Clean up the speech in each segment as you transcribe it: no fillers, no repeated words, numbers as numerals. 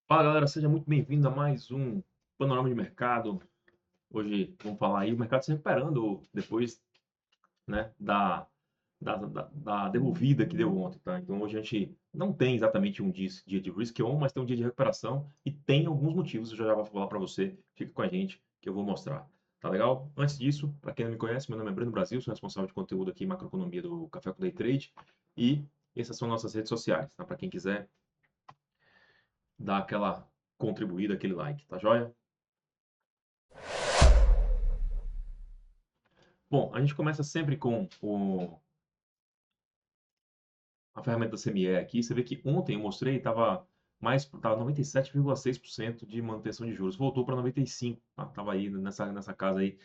Fala galera, seja muito bem-vindo a mais um Panorama de Mercado. Hoje vamos falar aí o mercado se recuperando depois, né, da devolvida que deu ontem, tá? Então hoje a gente não tem exatamente um dia de risk on, mas tem um dia de recuperação e tem alguns motivos, eu já vou falar para você. Fica com a gente que eu vou mostrar. Tá legal? Antes disso, para quem não me conhece, meu nome é Breno Brasil, sou responsável de conteúdo aqui em macroeconomia do Café com Day Trade e essas são nossas redes sociais, tá? Para quem quiser dar aquela contribuída, aquele like, tá joia? Bom, a gente começa sempre com a ferramenta da CME aqui. Você vê que ontem eu mostrei, estava 97,6% de manutenção de juros. Voltou para 95%. Estava aí nessa casa aí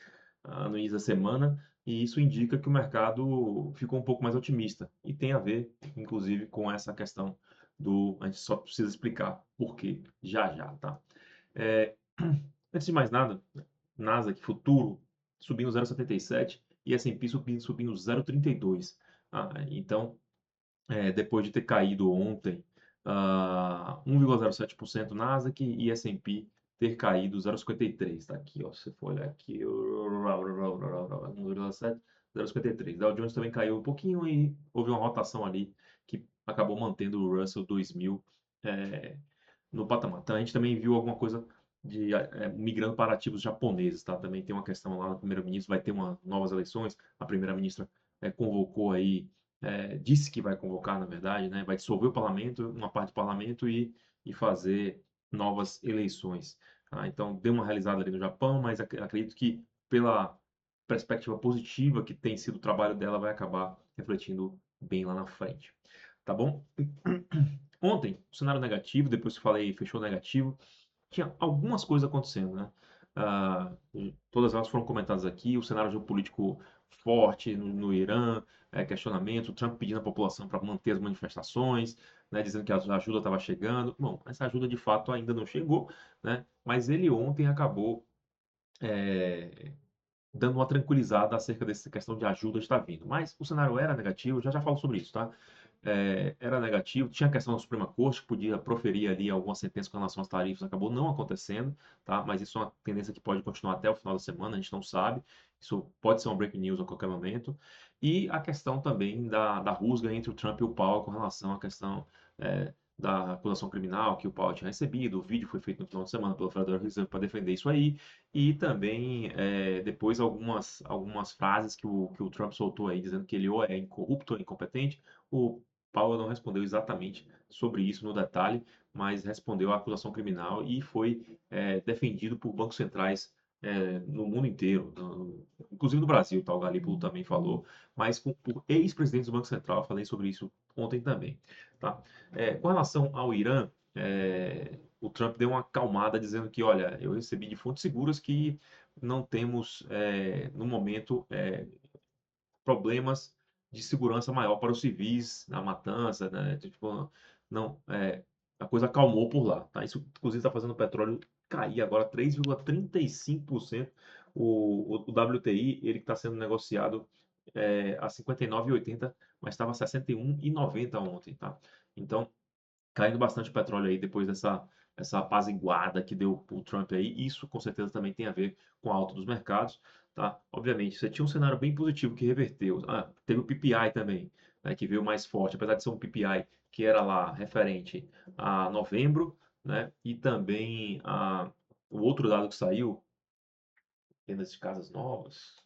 no início da semana. E isso indica que o mercado ficou um pouco mais otimista. E tem a ver, inclusive, com essa questão do. A gente só precisa explicar por quê já, tá? É, antes de mais nada, Nasdaq futuro subindo 0,77 e S&P subindo 0,32. Então, depois de ter caído ontem 1,07% Nasdaq e S&P ter caído 0,53. Tá aqui, ó, se você for olhar aqui, 1,7, 0,53. Dow Jones também caiu um pouquinho e houve uma rotação ali que acabou mantendo o Russell 2000 é, no patamar. Então, a gente também viu alguma coisa de migrando para ativos japoneses, tá? Também tem uma questão lá no primeiro-ministro, vai ter novas eleições, a primeira-ministra convocou aí, disse que vai convocar, na verdade, né? Vai dissolver o parlamento, uma parte do parlamento e fazer novas eleições. Tá? Então, deu uma realizada ali no Japão, mas acredito que pela perspectiva positiva que tem sido o trabalho dela, vai acabar refletindo bem lá na frente. Tá bom? Ontem, o cenário negativo, depois que falei, fechou negativo, tinha algumas coisas acontecendo, né? Ah, todas elas foram comentadas aqui, o cenário geopolítico forte no Irã, questionamento, o Trump pedindo à população para manter as manifestações, né, dizendo que a ajuda estava chegando. Bom, essa ajuda de fato ainda não chegou, né? Mas ele ontem acabou dando uma tranquilizada acerca dessa questão de ajuda estar vindo. Mas o cenário era negativo, já falo sobre isso, tá? Era negativo, tinha a questão da Suprema Corte, que podia proferir ali alguma sentença com relação às tarifas, acabou não acontecendo, tá? Mas isso é uma tendência que pode continuar até o final da semana, a gente não sabe, isso pode ser um breaking news a qualquer momento. E a questão também da rusga entre o Trump e o Powell com relação à questão da acusação criminal que o Powell tinha recebido, o vídeo foi feito no final de semana pelo Federal Reserve para defender isso aí, e também depois algumas frases que o Trump soltou aí, dizendo que ele ou é incorrupto ou incompetente. O Powell não respondeu exatamente sobre isso no detalhe, mas respondeu à acusação criminal e foi defendido por bancos centrais no mundo inteiro, inclusive no Brasil, tá? O Galípolo também falou, mas por ex-presidentes do Banco Central, eu falei sobre isso ontem também. Tá? Com relação ao Irã, o Trump deu uma acalmada dizendo que, olha, eu recebi de fontes seguras que não temos, no momento, problemas de segurança maior para os civis na matança, né? Tipo, não, a coisa acalmou por lá, tá? Isso, inclusive, está fazendo o petróleo cair agora 3,35%. O WTI, ele está sendo negociado a 59,80, mas estava a 61,90 ontem, tá? Então, caindo bastante petróleo aí depois essa apaziguada que deu o Trump aí. Isso com certeza também tem a ver com a alta dos mercados, tá? Obviamente, você tinha um cenário bem positivo que reverteu. Teve o PPI também, né, que veio mais forte, apesar de ser um PPI que era lá referente a novembro, né? E também o outro dado que saiu, vendas de casas novas,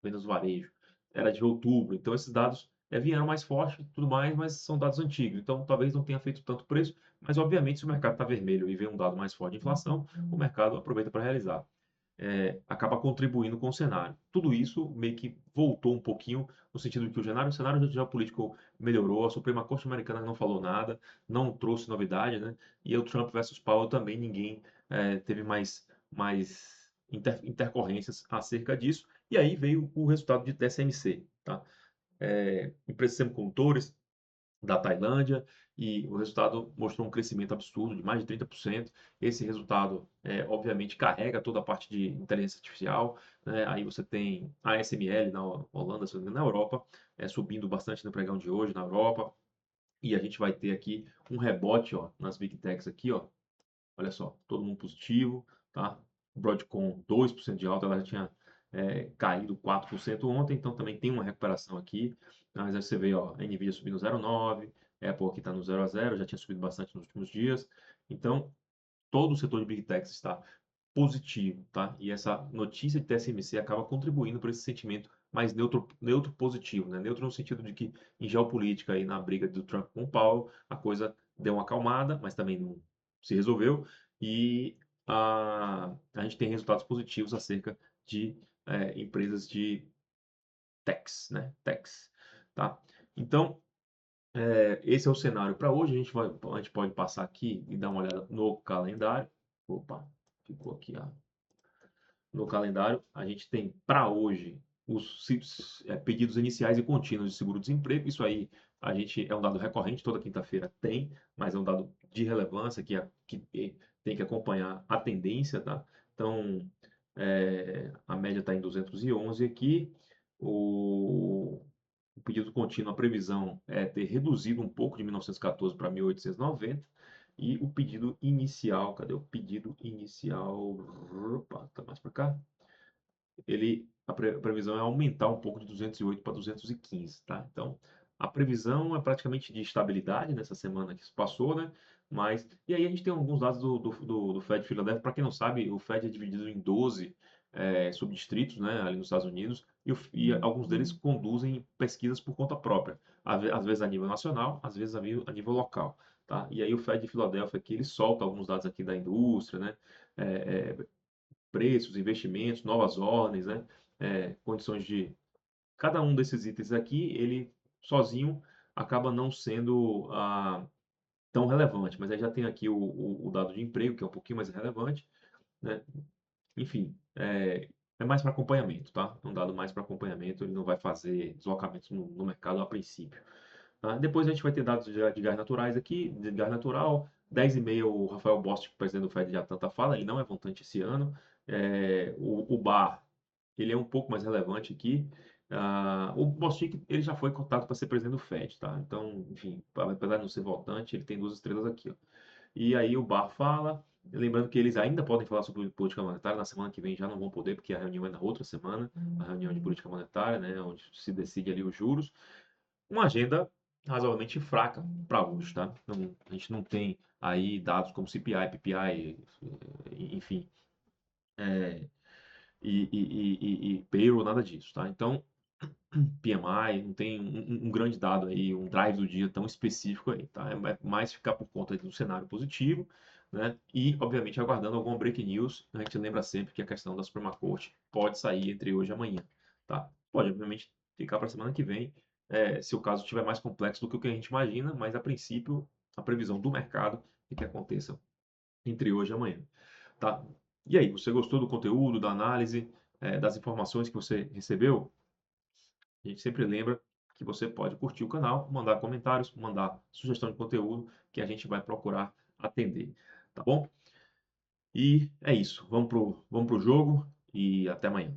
vendas do varejo, era de outubro. Então, esses dados vieram mais fortes e tudo mais, mas são dados antigos. Então, talvez não tenha feito tanto preço, mas obviamente, se o mercado está vermelho e vê um dado mais forte de inflação, o mercado aproveita para realizar. Acaba contribuindo com o cenário. Tudo isso meio que voltou um pouquinho no sentido de que o cenário geopolítico melhorou, a Suprema Corte Americana não falou nada, não trouxe novidade, né? E o Trump versus Powell também ninguém teve mais intercorrências acerca disso. E aí veio o resultado de TSMC, tá? Empresas semicondutores da Tailândia, e o resultado mostrou um crescimento absurdo de mais de 30%. Esse resultado, obviamente, carrega toda a parte de inteligência artificial, né? Aí você tem a ASML na Holanda, se não me engano, na Europa, subindo bastante no pregão de hoje na Europa, e a gente vai ter aqui um rebote, ó, nas Big Techs aqui, ó, Olha só, todo mundo positivo, tá? Broadcom 2% de alta, ela já tinha caído 4% ontem, então também tem uma recuperação aqui. Mas aí você vê, ó, a Nvidia subindo 0,9, Apple aqui está no 0 a 0, já tinha subido bastante nos últimos dias. Então, todo o setor de Big Techs está positivo, tá? E essa notícia de TSMC acaba contribuindo para esse sentimento mais neutro positivo, né? Neutro no sentido de que em geopolítica aí na briga do Trump com o Powell, a coisa deu uma acalmada, mas também não se resolveu e a gente tem resultados positivos acerca de empresas de techs, né? Techs, tá? Então, esse é o cenário para hoje. A gente pode passar aqui e dar uma olhada no calendário. Opa, ficou aqui no calendário. A gente tem para hoje os pedidos iniciais e contínuos de seguro-desemprego. Isso aí é um dado recorrente, toda quinta-feira tem, mas é um dado de relevância que tem que acompanhar a tendência, tá? Então, a média está em 211 aqui. O pedido contínuo, a previsão é ter reduzido um pouco de 1914 para 1890. E o pedido inicial, cadê o pedido inicial? Opa, tá mais para cá. A previsão é aumentar um pouco de 208 para 215, tá? Então, a previsão é praticamente de estabilidade nessa semana que se passou, né? Mas, e aí a gente tem alguns dados do Fed de Filadélfia. Para quem não sabe, o Fed é dividido em 12 subdistritos, né, ali nos Estados Unidos, e alguns deles conduzem pesquisas por conta própria, às vezes a nível nacional, às vezes a nível local, tá? E aí o Fed de Filadélfia aqui, ele solta alguns dados aqui da indústria, né? É, é, preços, investimentos, novas ordens, né? Condições de cada um desses itens aqui, ele sozinho acaba não sendo tão relevante, mas aí já tem aqui o dado de emprego, que é um pouquinho mais relevante, né? Enfim, é mais para acompanhamento, tá? É um dado mais para acompanhamento, ele não vai fazer deslocamentos no mercado a princípio. Tá? Depois a gente vai ter dados de gás naturais aqui, de gás natural, 10,5 o Rafael Bostic, presidente do Fed de Atlanta, fala, ele não é montante esse ano. O BAR, ele é um pouco mais relevante aqui. O Bostic, ele já foi cotado para ser presidente do Fed, tá? Então, enfim, apesar de não ser votante, ele tem 2 estrelas aqui, ó. E aí o BAR fala, lembrando que eles ainda podem falar sobre política monetária, na semana que vem já não vão poder, porque a reunião é na outra semana, a reunião de política monetária, né, onde se decide ali os juros. Uma agenda razoavelmente fraca para hoje, tá? A gente não tem aí dados como CPI, PPI, enfim, é, e payroll, nada disso, tá? Então, PMI, não tem um grande dado aí, um drive do dia tão específico aí, tá? É mais ficar por conta do cenário positivo, né? E, obviamente, aguardando alguma break news. A gente lembra sempre que a questão da Suprema Corte pode sair entre hoje e amanhã, tá? Pode, obviamente, ficar para a semana que vem, se o caso estiver mais complexo do que o que a gente imagina, mas, a princípio, a previsão do mercado é que aconteça entre hoje e amanhã, tá? E aí, você gostou do conteúdo, da análise, das informações que você recebeu? A gente sempre lembra que você pode curtir o canal, mandar comentários, mandar sugestão de conteúdo que a gente vai procurar atender, tá bom? E é isso. Vamos pro jogo e até amanhã.